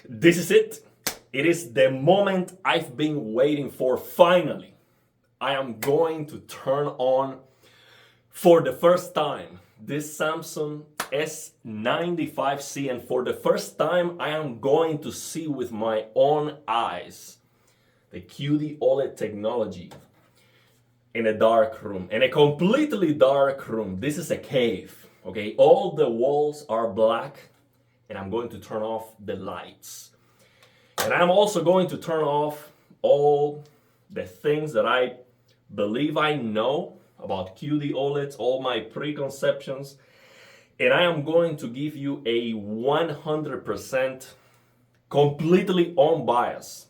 This is it. It is the moment I've been waiting for. Finally, I am going to turn on for the first time this Samsung S95C, and for the first time I am going to see with my own eyes the QDOLED technology in a dark room, in a completely dark room. This is a cave, okay? All the walls are black, and I'm going to turn off the lights. And I'm also going to turn off all the things that I believe I know about QDOLEDs, all my preconceptions, and I am going to give you a 100% completely unbiased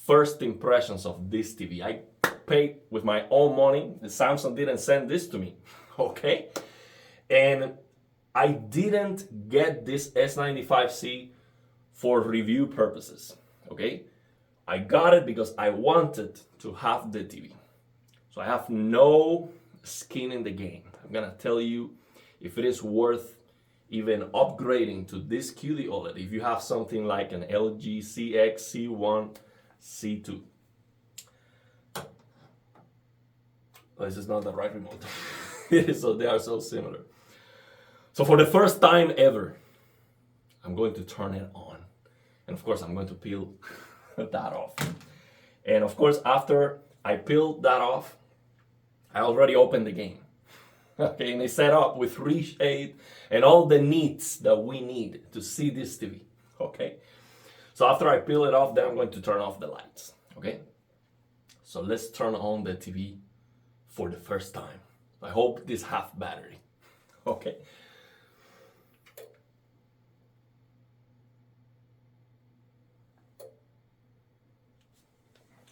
first impressions of this TV. I paid with my own money. The Samsung didn't send this to me, okay? And I didn't get this S95C for review purposes, okay? I got it because I wanted to have the TV. So I have no skin in the game. I'm gonna tell you if it is worth even upgrading to this QD-OLED if you have something like an LG CX, C1, C2. Oh, this is not the right remote. So they are so similar. So for the first time ever, I'm going to turn it on. And of course, I'm going to peel that off. And of course, after I peeled that off, I already opened the game. Okay, and it's set up with reshade and all the needs that we need to see this TV. Okay, so after I peel it off, then I'm going to turn off the lights. Okay, so let's turn on the TV for the first time. I hope this half battery. Okay.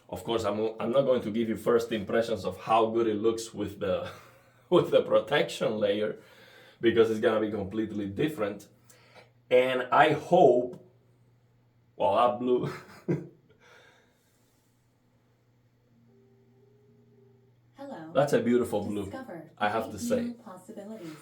Of course, I'm not going to give you first impressions of how good it looks with the with the protection layer, because it's gonna be completely different. And I hope, well, that blue. Hello. That's a beautiful blue, Discover I have to say. new possibilities.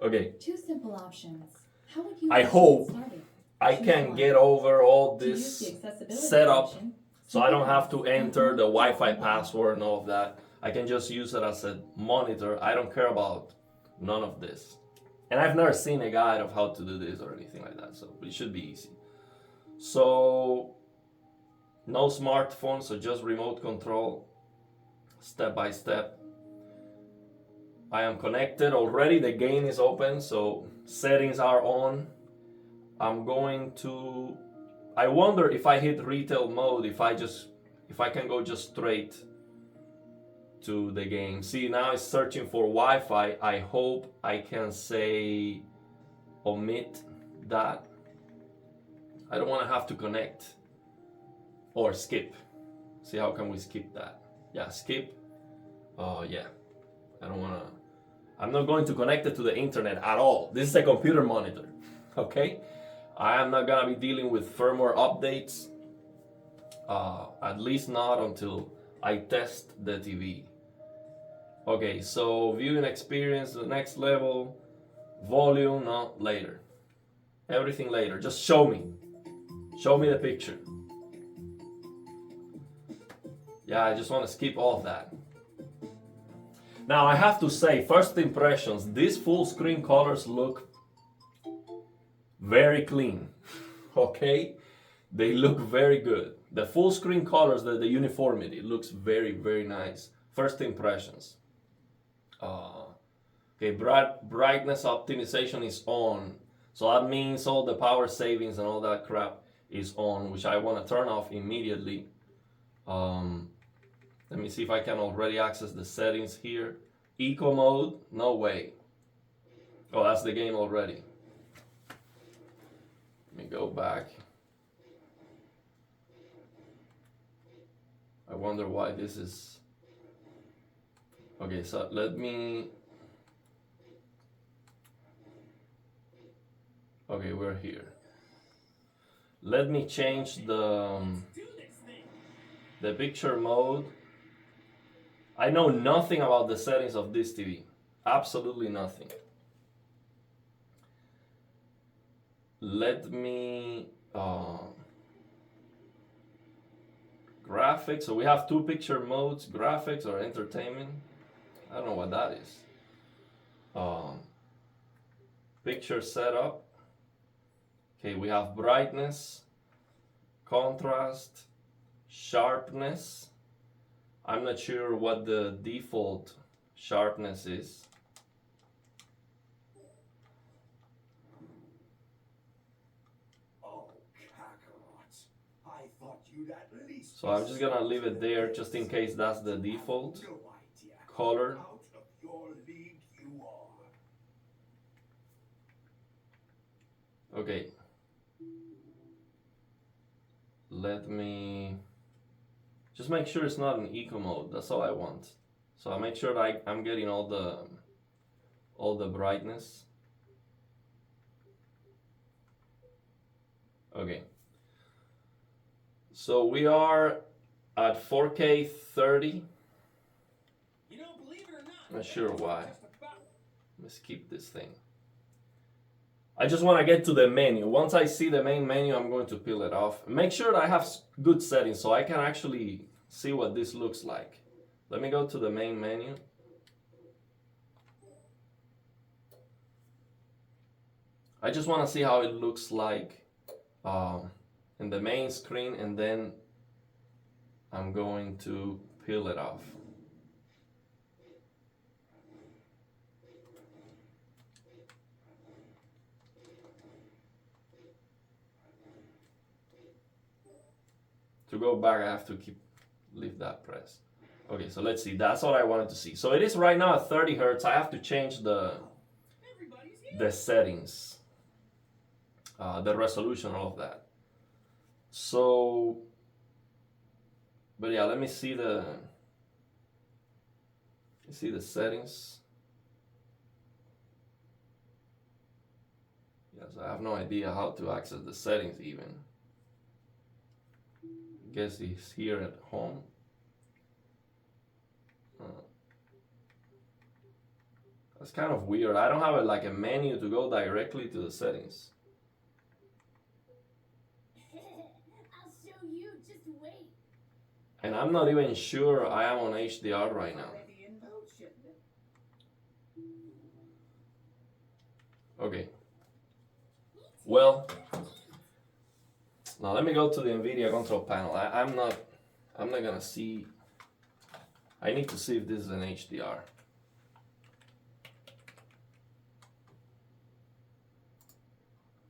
Okay. Two simple options. How would you I like to hope get started? I Choose can one. get over all To use this the accessibility setup, option, so I don't simply have to press enter the Wi-Fi Wi-Fi button. password and all of that. I can just use it as a monitor. I don't care about none of this. And I've never seen a guide of how to do this or anything like that, so it should be easy. So, no smartphone, so just remote control, step by step. I am connected already, the game is open, so settings are on. I'm going to, I wonder if I hit retail mode, if I can go just straight to the game. See, now it's searching for Wi-Fi. I hope I can say omit that. I don't want to have to connect or skip. See, how can we skip that? Yeah, skip. Oh yeah, I don't want to. I'm not going to connect it to the internet at all. This is a computer monitor, okay? I am not gonna be dealing with firmware updates, at least not until I test the TV. Okay, so viewing experience, the next level, volume, no, later. Everything later, just show me. Show me the picture. Yeah, I just want to skip all of that. Now I have to say, first impressions, these full screen colors look very clean, okay? They look very good. The full screen colors, the uniformity looks very, very nice. First impressions. Okay, brightness optimization is on. So that means all the power savings and all that crap is on, which I want to turn off immediately. Let me see if I can already access the settings here. Eco mode, no way. Oh, that's the game already. Let me go back. I wonder why this is. Okay, so let me. Okay, we're here. Let me change the picture mode. I know nothing about the settings of this TV. Absolutely nothing. let me graphics. So we have two picture modes: graphics or entertainment. I don't know what that is. Picture setup. Okay, we have brightness, contrast, sharpness. I'm not sure what the default sharpness is. Oh, Kakarot. I thought you'd at least. So I'm just gonna leave it there just in case that's the default No idea. color. Out of your league you are. Okay. Let me just make sure it's not in eco mode. That's all I want. So I make sure that I'm getting all the brightness. Okay. So we are at 4K 30. You know, believe it or not. Not sure why. Let's keep this thing. I just want to get to the menu. Once I see the main menu, I'm going to peel it off. Make sure that I have good settings so I can actually see what this looks like. Let me go to the main menu. I just want to see how it looks like in the main screen, and then I'm going to peel it off. To go back, I have to leave that pressed. Okay, so let's see. That's what I wanted to see. So it is right now at 30 hertz. I have to change the settings, the resolution, all of that. So, but yeah, let me see the settings. Yes, I have no idea how to access the settings even. Guess he's here at home. That's kind of weird. I don't have like a menu to go directly to the settings. I'll show you. Just wait. And I'm not even sure I am on HDR right now. Okay. Well, now let me go to the NVIDIA control panel. I'm not gonna see. I need to see if this is an HDR.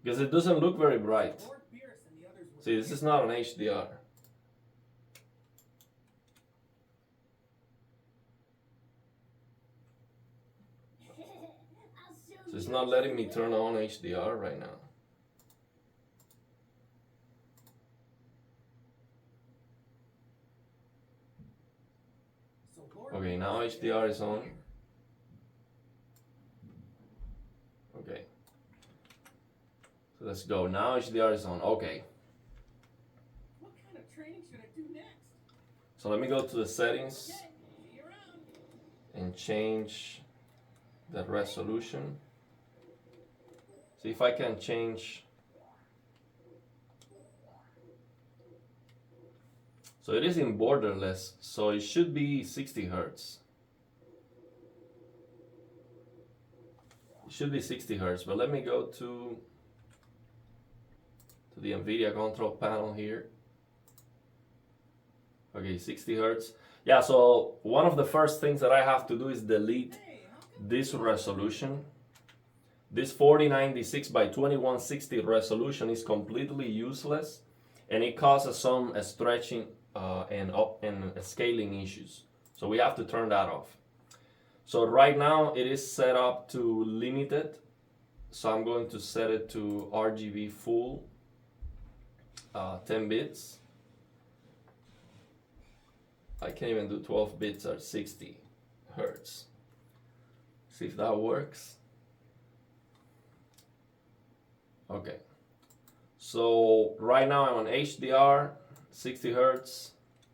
Because it doesn't look very bright. See, this is not an HDR. So it's not letting me turn on HDR right now. Okay, now HDR is on. Okay. So let's go. Now HDR is on. Okay. What kind of training should I do next? So let me go to the settings and change the resolution. See if I can change. So it is in borderless, so it should be 60 hertz. It should be 60 hertz, but let me go to the NVIDIA control panel here. Okay, 60 hertz. Yeah, so one of the first things that I have to do is delete this resolution. This 4096 by 2160 resolution is completely useless, and it causes some stretching and scaling issues. So we have to turn that off. So right now it is set up to limited. So I'm going to set it to RGB full, 10 bits. I can't even do 12 bits at 60 hertz. See if that works. Okay. So right now I'm on HDR, 60 hertz,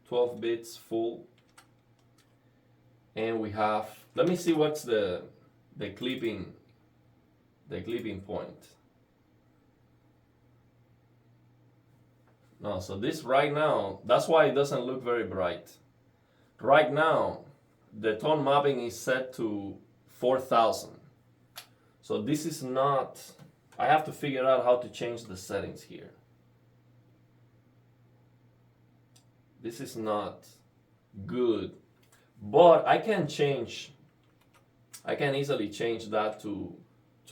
12 bits full. And we have, let me see what's the clipping point. No, so this right now, that's why it doesn't look very bright. Right now, the tone mapping is set to 4000. So this is not, I have to figure out how to change the settings here. This is not good, but I can easily change that to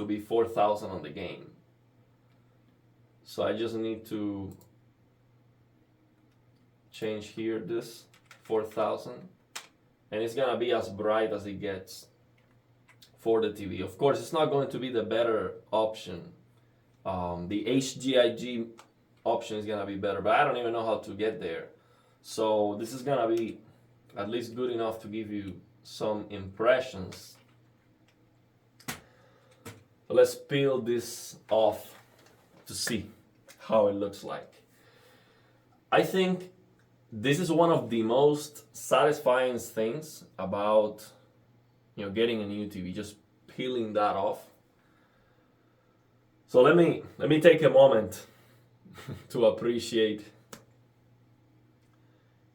be 4000 on the game. So I just need to change here this 4000, and it's gonna be as bright as it gets for the TV. Of course, it's not going to be the better option. The HGIG option is gonna be better, but I don't even know how to get there. So this is gonna be at least good enough to give you some impressions. So let's peel this off to see how it looks like. I think this is one of the most satisfying things about getting a new TV, just peeling that off. So let me take a moment to appreciate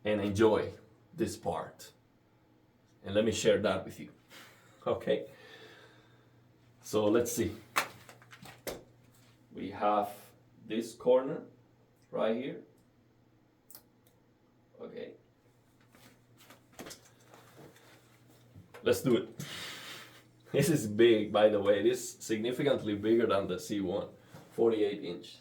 and enjoy this part, and let me share that with you. Okay, so let's see. We have this corner right here. Okay, let's do it. This is big, by the way. It is significantly bigger than the C1, 48 inch.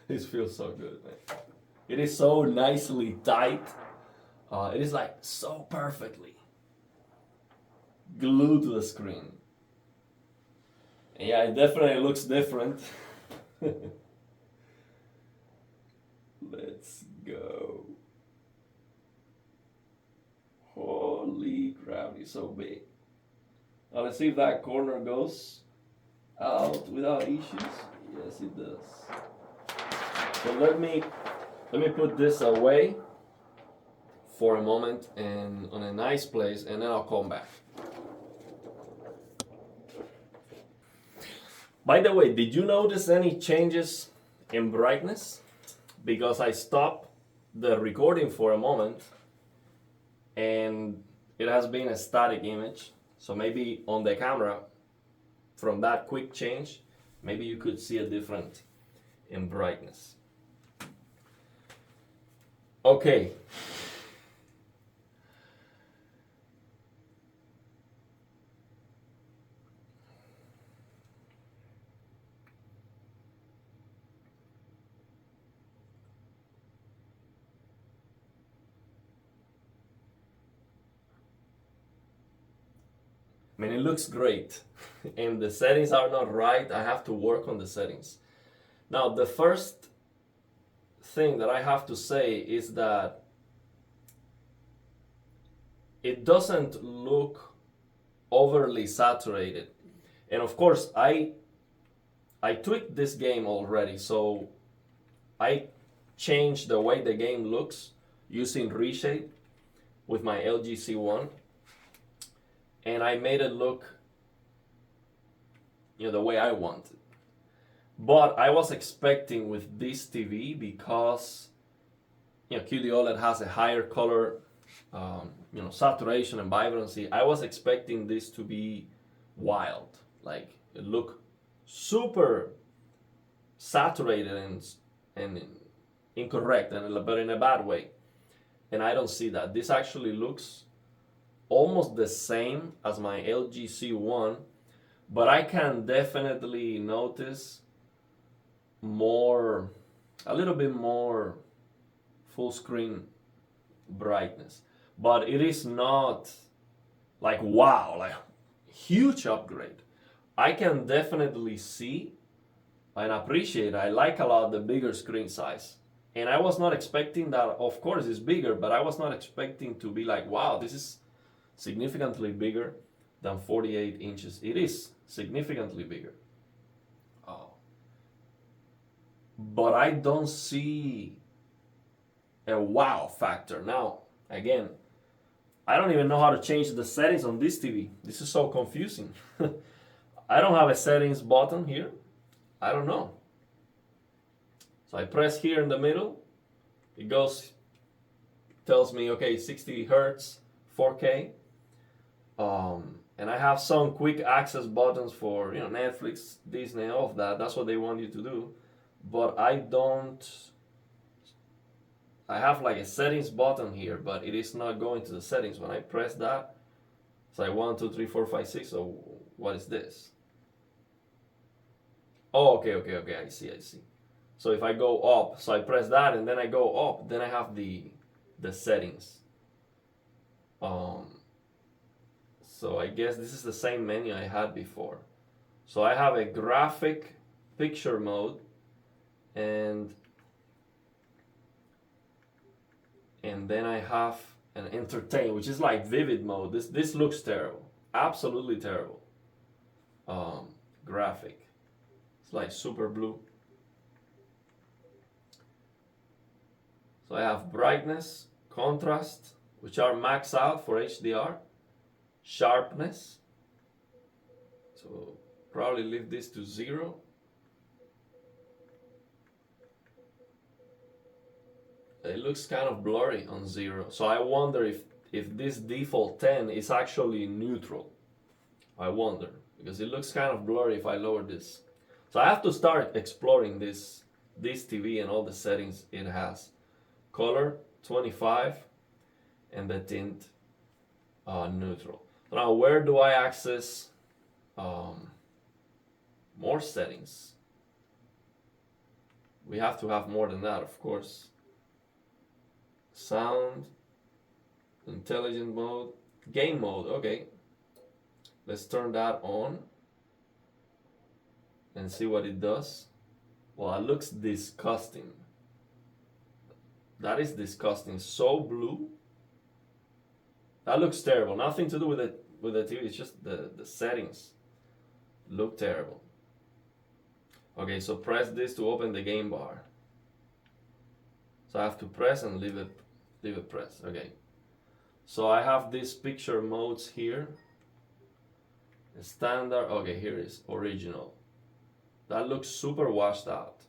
This feels so good, man. It is so nicely tight. It is like so perfectly glued to the screen. And yeah, it definitely looks different. Let's go. Holy crap, it's so big. Now let's see if that corner goes out without issues. Yes, it does. So let me put this away for a moment and on a nice place, and then I'll come back. By the way, did you notice any changes in brightness? Because I stopped the recording for a moment and it has been a static image. So maybe on the camera, from that quick change, maybe you could see a difference in brightness. Okay. I mean, it looks great, and the settings are not right. I have to work on the settings. Now, the first thing that I have to say is that it doesn't look overly saturated. And of course, I tweaked this game already, so I changed the way the game looks using reshade with my LG C1. And I made it look, the way I want it. But I was expecting with this TV, because, QDOLED has a higher color, saturation and vibrancy. I was expecting this to be wild, like it looked super saturated and incorrect, but in a bad way. And I don't see that. This actually looks almost the same as my LG C1, but I can definitely notice a little bit more full screen brightness. But it is not like wow, like huge upgrade. I can definitely see and appreciate, I like a lot the bigger screen size And I was not expecting that. Of course, it's bigger, but I was not expecting to be like, wow, this is significantly bigger than 48 inches. It is significantly bigger. Oh. But I don't see a wow factor. Now, again, I don't even know how to change the settings on this TV. This is so confusing. I don't have a settings button here. I don't know. So I press here in the middle. It goes, tells me, okay, 60 hertz, 4K. And I have some quick access buttons for, Netflix, Disney, all of that. That's what they want you to do. But I have like a settings button here, but it is not going to the settings. When I press that, it's like 1, 2, 3, 4, 5, 6. So what is this? Oh, okay. I see. So if I go up, so I press that and then I go up, then I have the settings. So I guess this is the same menu I had before. So I have a graphic picture mode and then I have an entertain, which is like vivid mode. This looks terrible, absolutely terrible. Graphic, it's like super blue. So I have brightness, contrast, which are maxed out for HDR, sharpness. So probably leave this to 0. It looks kind of blurry on 0. So I wonder if this default 10 is actually neutral. I wonder, because it looks kind of blurry if I lower this. So I have to start exploring this TV and all the settings it has. Color 25 and the tint neutral. So now where do I access more settings? We have to have more than that, of course. Sound, intelligent mode, game mode. Okay, let's turn that on and see what it does. Well, it looks disgusting. That is disgusting. So blue. That looks terrible. Nothing to do with the TV. It's just the settings look terrible. Okay, so press this to open the game bar. So I have to press and leave it press. Okay. So I have these picture modes here. Standard. Okay, here is original. That looks super washed out.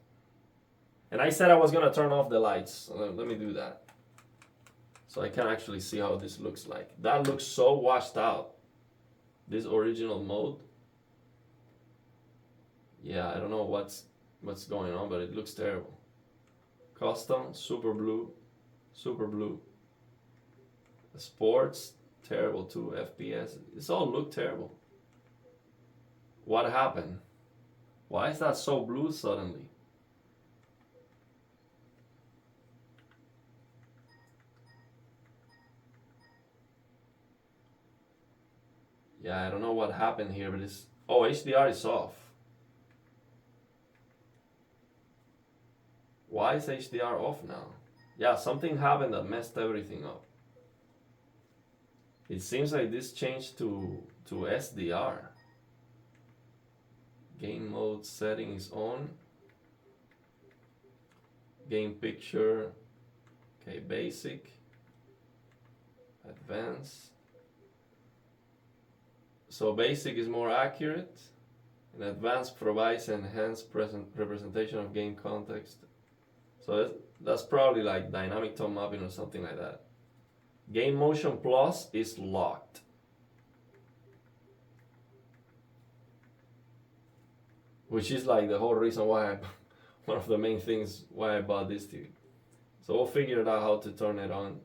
And I said I was gonna turn off the lights. Let me do that. So I can actually see how this looks like. That looks so washed out. This original mode. Yeah, I don't know what's going on, but it looks terrible. Custom, super blue. Sports, terrible too. FPS, it's all look terrible. What happened? Why is that so blue suddenly? Yeah, I don't know what happened here, but it's... Oh, HDR is off. Why is HDR off now? Yeah, something happened that messed everything up. It seems like this changed to SDR. Game mode setting is on. Game picture. Okay, basic. Advanced. So basic is more accurate. And advanced provides enhanced representation of game context. So that's probably like dynamic tone mapping or something like that. Game motion plus is locked. Which is like the whole reason why one of the main things why I bought this TV. So we'll figure it out how to turn it on.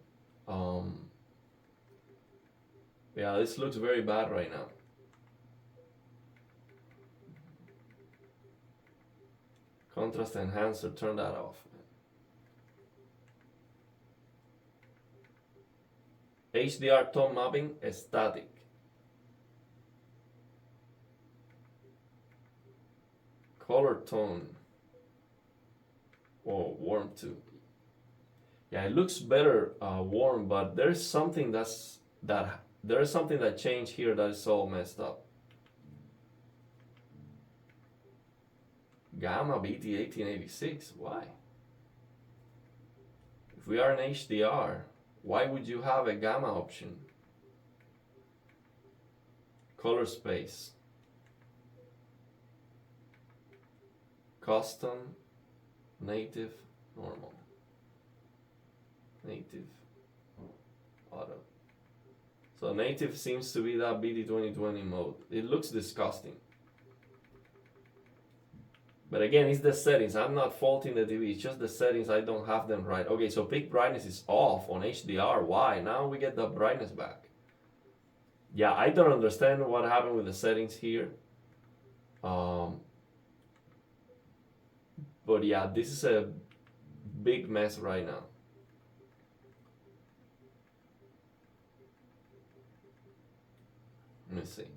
Yeah, this looks very bad right now. Contrast enhancer, turn that off. HDR tone mapping, static. Color tone. Oh, warm too. Yeah, it looks better warm, but there's something there's something that changed here that is all messed up. Gamma BT1886, why? If we are in HDR, why would you have a gamma option? Color space. Custom, native, normal. Native, auto. So native seems to be that BT2020 mode. It looks disgusting. But again, it's the settings. I'm not faulting the TV. It's just the settings. I don't have them right. Okay, so peak brightness is off on HDR. Why? Now we get the brightness back. Yeah, I don't understand what happened with the settings here. But yeah, this is a big mess right now. Let me see.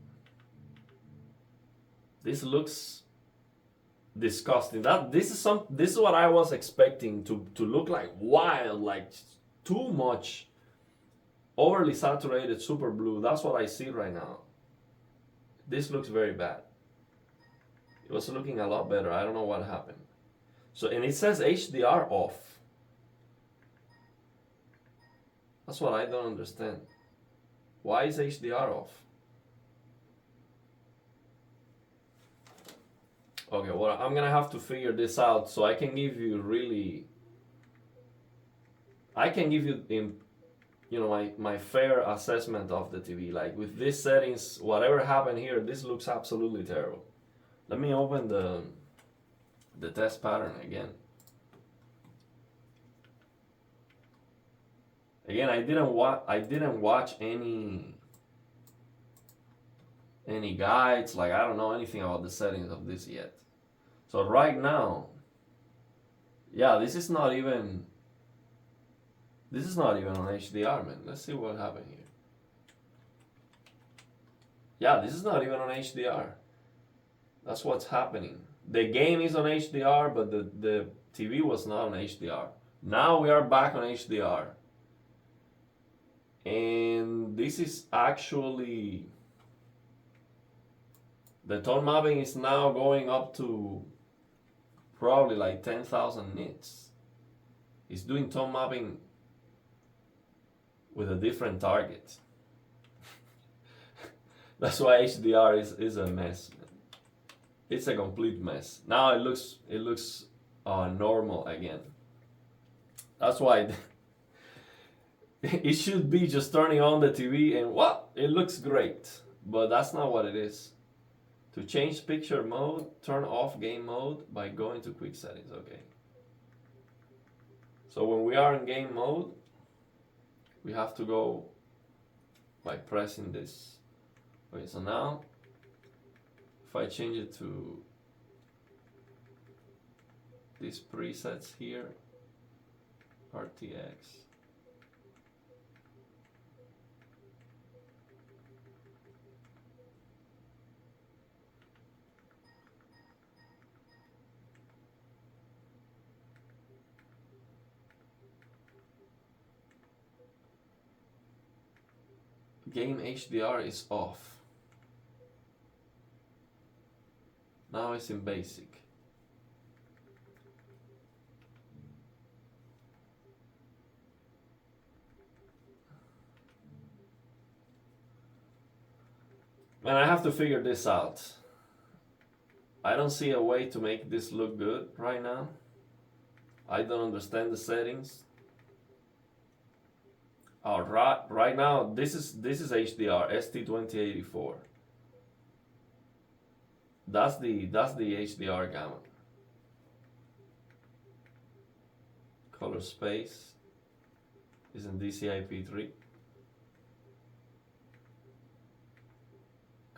This looks disgusting. This is what I was expecting to look like wild, like too much overly saturated super blue. That's what I see right now. This looks very bad. It was looking a lot better. I don't know what happened. So, and it says HDR off. That's what I don't understand. Why is HDR off? Okay, well, I'm gonna have to figure this out so I can give you my fair assessment of the TV. Like with these settings, whatever happened here, this looks absolutely terrible. Let me open the test pattern again. Again, I didn't watch any guides. Like I don't know anything about the settings of this yet. So right now, yeah, this is not even on HDR, man. Let's see what happened here. Yeah, this is not even on HDR. That's what's happening. The game is on HDR, but the TV was not on HDR. Now we are back on HDR. And this is actually, the tone mapping is now going up to probably like 10,000 nits. It's doing tone mapping with a different target. That's why HDR is a mess, man. It's a complete mess. Now it looks normal again. That's why it should be just turning on the TV and what? It looks great. But that's not what it is. To change picture mode, turn off game mode by going to quick settings. Okay. So when we are in game mode, we have to go by pressing this. Okay, so now if I change it to these presets here, RTX, game HDR is off. Now it's in basic. And I have to figure this out. I don't see a way to make this look good right now. I don't understand the settings. Right now this is HDR ST2084. That's the HDR gamma. Color space is in DCI-P3.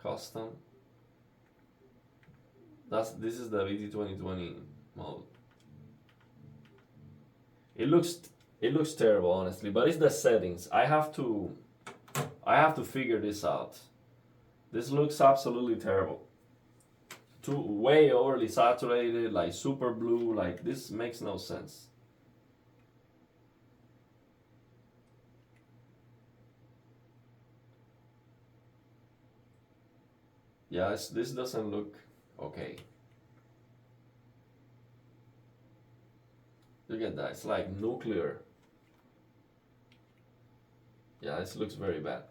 Custom. This is the BT2020 mode. It looks terrible, honestly, but it's the settings. I have to figure this out. This looks absolutely terrible. Too way overly saturated, like super blue, like this makes no sense. Yeah, this doesn't look okay. Look at that, it's like nuclear. Yeah, this looks very bad.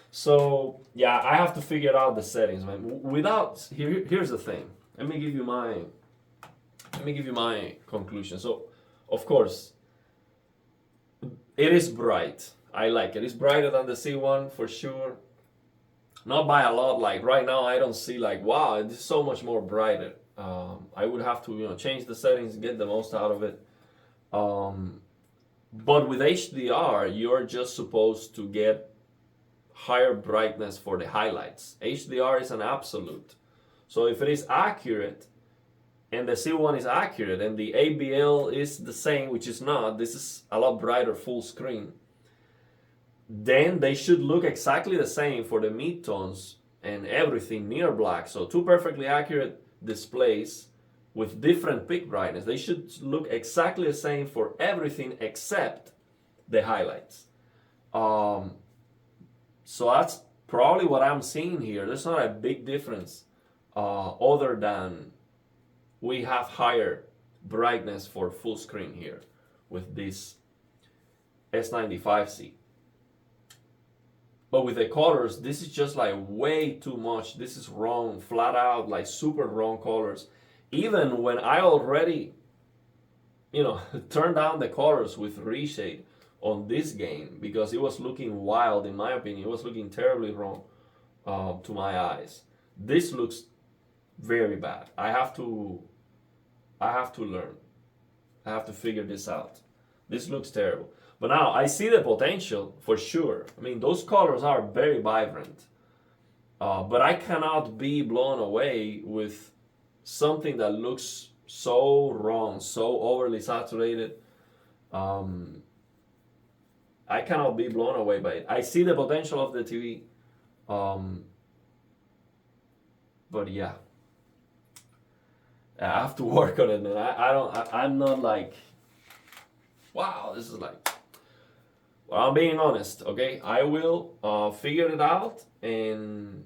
So yeah, I have to figure out the settings, man. Without here's the thing. Let me give you my conclusion. So, of course, it is bright. I like it. It's brighter than the C1 for sure. Not by a lot. Like right now, I don't see like wow, it's so much more brighter. I would have to change the settings, get the most out of it. But with HDR, you're just supposed to get higher brightness for the highlights. HDR is an absolute. So if it is accurate, and the C1 is accurate, and the ABL is the same, which is not, this is a lot brighter full screen, then they should look exactly the same for the midtones and everything near black. So two perfectly accurate displays with different peak brightness. They should look exactly the same for everything except the highlights. So that's probably what I'm seeing here. There's not a big difference other than we have higher brightness for full screen here with this S95C. But with the colors, this is just like way too much. This is wrong, flat out, like super wrong colors. Even when I already, turned down the colors with reshade on this game because it was looking wild, in my opinion. It was looking terribly wrong to my eyes. This looks very bad. I have to learn. I have to figure this out. This looks terrible. But now I see the potential for sure. I mean, those colors are very vibrant. But I cannot be blown away with something that looks so wrong, so overly saturated. I cannot be blown away by it. I see the potential of the TV. But yeah. I have to work on it, man. I'm not like, wow, this is like, well, I'm being honest, okay? I will figure it out and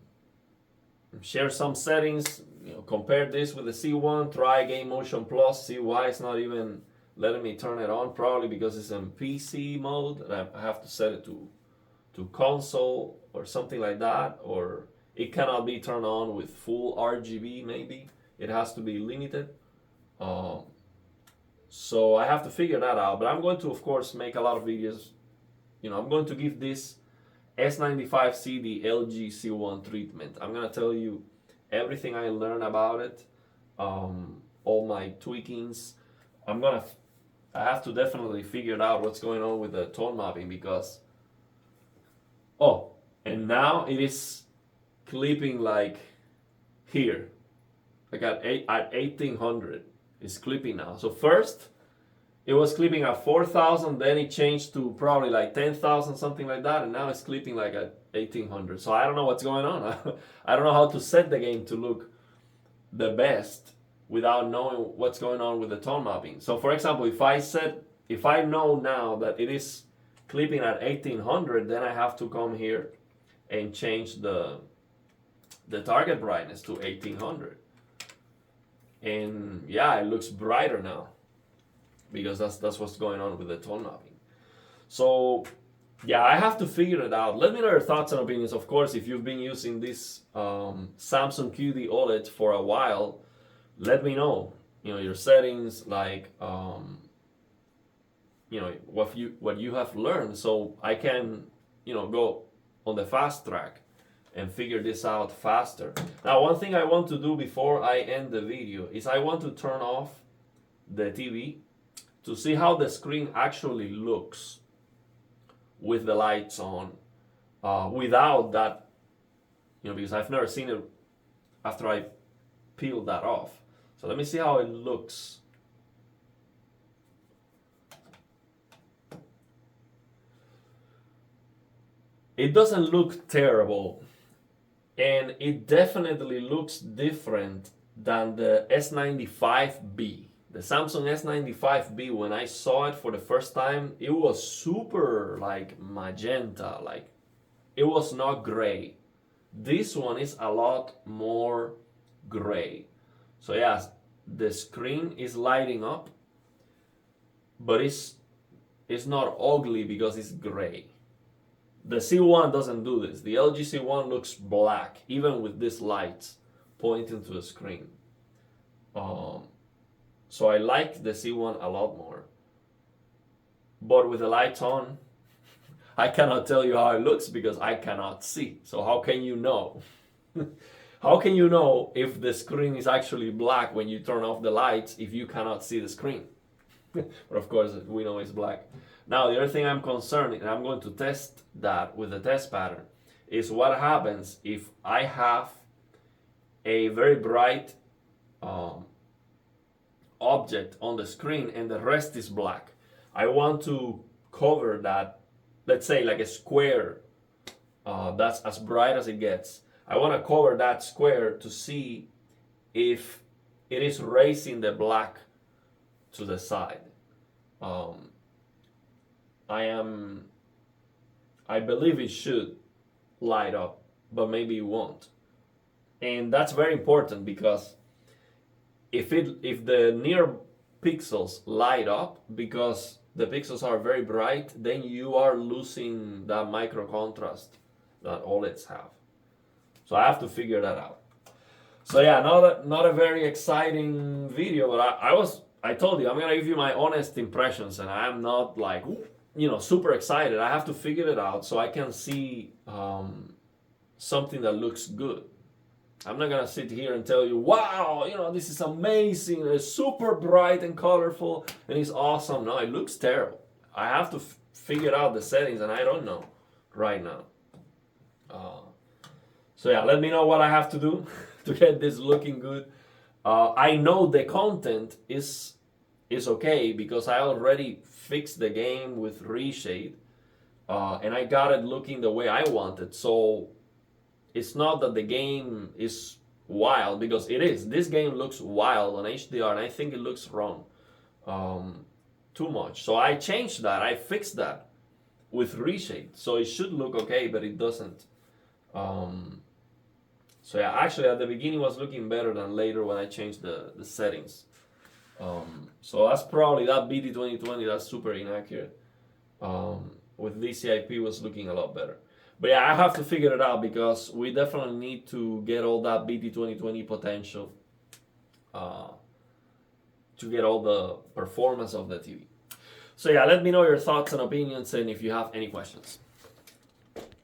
share some settings, compare this with the C1, try Game Motion Plus, see why it's not even letting me turn it on, probably because it's in PC mode, and I have to set it to console or something like that, or it cannot be turned on with full RGB maybe. It has to be limited. So I have to figure that out, but I'm going to, of course, make a lot of videos. I'm going to give this S95C the LG C1 treatment. I'm going to tell you everything I learned about it, all my tweakings. I have to definitely figure out what's going on with the tone mapping because, and now it is clipping like here. Like at 1800, it's clipping now. So first, it was clipping at 4,000, then it changed to probably like 10,000, something like that, and now it's clipping like at 1800. So I don't know what's going on. I don't know how to set the game to look the best without knowing what's going on with the tone mapping. So for example, if I know now that it is clipping at 1800, then I have to come here and change the target brightness to 1800. And yeah, it looks brighter now because that's what's going on with the tone mapping. So yeah, I have to figure it out. Let me know your thoughts and opinions. Of course, if you've been using this Samsung QDOLED for a while, let me know. Your settings, like what you have learned, so I can go on the fast track and figure this out faster. Now, one thing I want to do before I end the video is I want to turn off the TV to see how the screen actually looks with the lights on, without that, because I've never seen it after I peeled that off. So let me see how it looks. It doesn't look terrible. And it definitely looks different than the S95B. The Samsung S95B, when I saw it for the first time, it was super like magenta, like it was not gray. This one is a lot more gray. So yes, the screen is lighting up, but it's not ugly because it's gray. The C1 doesn't do this. The LG C1 looks black, even with these lights pointing to the screen. So I like the C1 a lot more. But with the lights on, I cannot tell you how it looks because I cannot see. So how can you know? How can you know if the screen is actually black when you turn off the lights if you cannot see the screen? But of course, we know it's black. Now, the other thing I'm concerned, and I'm going to test that with the test pattern, is what happens if I have a very bright object on the screen and the rest is black. I want to cover that, let's say like a square that's as bright as it gets. I want to cover that square to see if it is raising the black to the side. I believe it should light up, but maybe it won't. And that's very important because if the near pixels light up because the pixels are very bright, then you are losing that micro contrast that OLEDs have. So I have to figure that out. So yeah, not a very exciting video, but I told you I'm gonna give you my honest impressions, and I'm not like super excited. I have to figure it out so I can see something that looks good. I'm not gonna sit here and tell you, wow, this is amazing, it's super bright and colorful, and it's awesome. No, it looks terrible. I have to figure out the settings, and I don't know right now. So yeah, let me know what I have to do to get this looking good. I know the content is okay because I already fixed the game with reshade, and I got it looking the way I wanted. So it's not that the game is wild, because it is. This game looks wild on HDR, and I think it looks wrong, too much. So I changed that. I fixed that with reshade, so it should look okay, but it doesn't. So yeah, actually at the beginning was looking better than later when I changed the settings. So that's probably that BT2020, that's super inaccurate. With DCI-P was looking a lot better. But yeah, I have to figure it out because we definitely need to get all that BT2020 potential to get all the performance of the TV. So yeah, let me know your thoughts and opinions and if you have any questions.